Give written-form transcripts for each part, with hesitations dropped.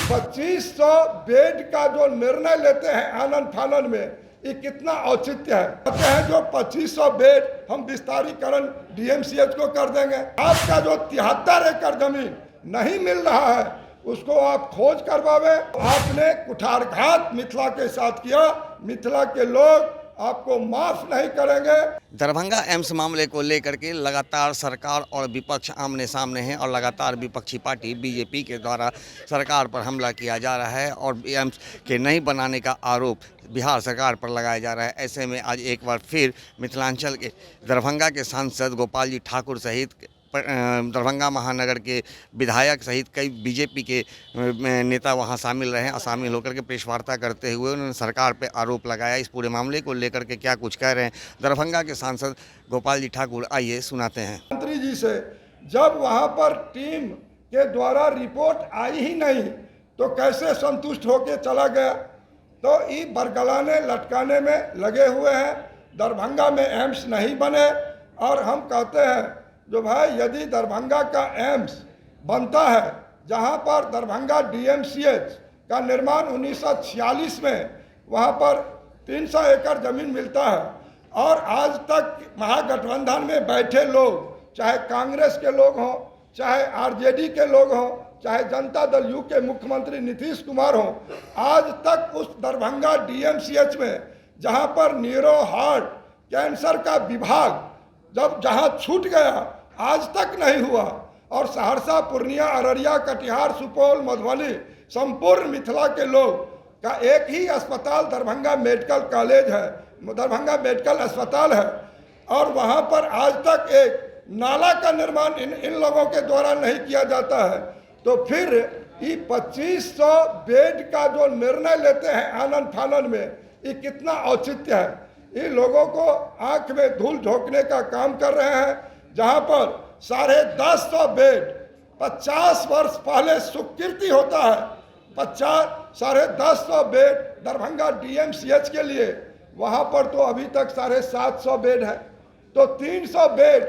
2500 bed का जो निर्णय लेते हैं आनन फानन में, ये कितना औचित्य है। कहते हैं जो 2500 बेड हम विस्तारीकरण डीएमसीएच को कर देंगे। आपका जो 73 एकड़ जमीन नहीं मिल रहा है उसको आप खोज करवावे। आपने कुठारघात मिथिला के साथ किया, मिथिला के लोग आपको माफ नहीं करेंगे। दरभंगा एम्स मामले को लेकर के लगातार सरकार और विपक्ष आमने सामने हैं और लगातार विपक्षी पार्टी बीजेपी के द्वारा सरकार पर हमला किया जा रहा है और एम्स के नहीं बनाने का आरोप बिहार सरकार पर लगाया जा रहा है। ऐसे में आज एक बार फिर मिथिलांचल के दरभंगा के सांसद गोपाल जी ठाकुर सहित दरभंगा महानगर के विधायक सहित कई बीजेपी के नेता वहां शामिल रहे और शामिल होकर के प्रेस वार्ता करते हुए उन्होंने सरकार पे आरोप लगाया। इस पूरे मामले को लेकर के क्या कुछ कह रहे हैं दरभंगा के सांसद गोपाल जी ठाकुर, आइए सुनाते हैं। मंत्री जी से जब वहां पर टीम के द्वारा रिपोर्ट आई ही नहीं तो कैसे संतुष्ट होकर चला गया। तो ये बरगलाने लटकाने में लगे हुए हैं। दरभंगा में एम्स नहीं बने और हम कहते हैं जो भाई यदि दरभंगा का एम्स बनता है, जहां पर दरभंगा डीएमसीएच का निर्माण 1946 में वहां पर 300 एकड़ जमीन मिलता है और आज तक महागठबंधन में बैठे लोग, चाहे कांग्रेस के लोग हों, चाहे आरजेडी के लोग हों, चाहे जनता दल यू के मुख्यमंत्री नीतीश कुमार हों, आज तक उस दरभंगा डीएमसीएच में जहां पर न्यूरो हार्ट कैंसर का विभाग जहां छूट गया आज तक नहीं हुआ। और सहरसा, पूर्णिया, अररिया, कटिहार, सुपौल, मधुबनी, संपूर्ण मिथिला के लोग का एक ही अस्पताल दरभंगा मेडिकल कॉलेज है, दरभंगा मेडिकल अस्पताल है और वहां पर आज तक एक नाला का निर्माण इन लोगों के द्वारा नहीं किया जाता है। तो फिर ये 2500 बेड का जो निर्णय लेते हैं आनन फानन में, ये कितना औचित्य है। ये लोगों को आंख में धूल झोंकने का काम कर रहे हैं। जहां पर 1050 बेड 50 वर्ष पहले स्वीकृति होता है, 1050 बेड दरभंगा डीएमसीएच के लिए, वहां पर तो अभी तक 750 बेड है। तो 300 बेड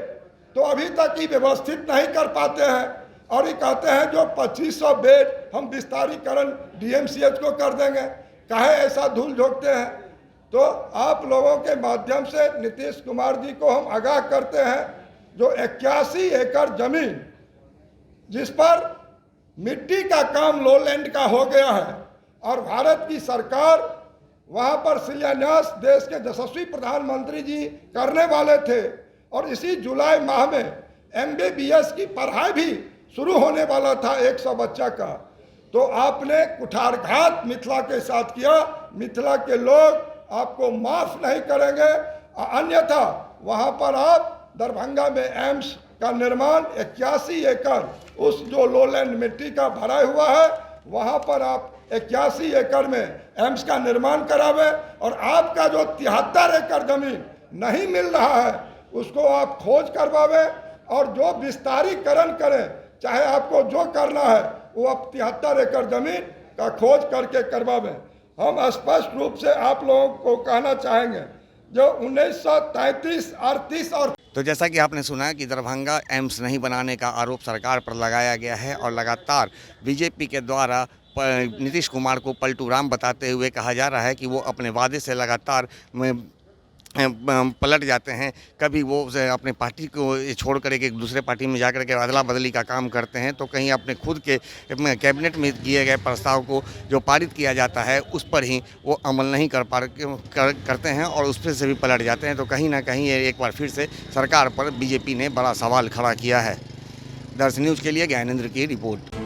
तो अभी तक ही व्यवस्थित नहीं कर पाते हैं और ये कहते हैं जो 2500 बेड हम विस्तारीकरण डीएमसीएच को कर देंगे। काहे ऐसा धूल झोंकते हैं। तो आप लोगों के माध्यम से नीतीश कुमार जी को हम आगाह करते हैं, जो 81 एकड़ जमीन जिस पर मिट्टी का काम लोलैंड का हो गया है और भारत की सरकार वहां पर शिलान्यास देश के यशस्वी प्रधानमंत्री जी करने वाले थे और इसी जुलाई माह में एमबीबीएस की पढ़ाई भी शुरू होने वाला था 100 बच्चा का। तो आपने कुठारघात मिथिला के साथ किया। मिथिला के लोग आपको माफ नहीं करेंगे, अन्यथा वहां पर आप दरभंगा में एम्स का निर्माण 81 एकड़ उस जो लोलैंड मिट्टी का भरा हुआ है वहां पर आप 81 एकड़ में एम्स का निर्माण करावे और आपका जो 73 एकड़ जमीन नहीं मिल रहा है उसको आप खोज करवावे और जो विस्तारीकरण करें, चाहे आपको जो करना है वो आप 73 एकड़ जमीन का खोज करके करवावे। हम स्पष्ट रूप से आप लोगों को कहना चाहेंगे जो 1933, 38 और तो जैसा कि आपने सुना कि दरभंगा एम्स नहीं बनाने का आरोप सरकार पर लगाया गया है और लगातार बीजेपी के द्वारा नीतीश कुमार को पलटू राम बताते हुए कहा जा रहा है कि वो अपने वादे से लगातार पलट जाते हैं। कभी वो अपने पार्टी को छोड़कर एक दूसरे पार्टी में जाकर के अदला बदली का काम करते हैं, तो कहीं अपने खुद के कैबिनेट में किए गए प्रस्ताव को जो पारित किया जाता है उस पर ही वो अमल नहीं करते हैं और उस पर से भी पलट जाते हैं। तो कहीं ना कहीं एक बार फिर से सरकार पर बीजेपी ने बड़ा सवाल खड़ा किया है। दर्श न्यूज़ के लिए ज्ञानेंद्र की रिपोर्ट।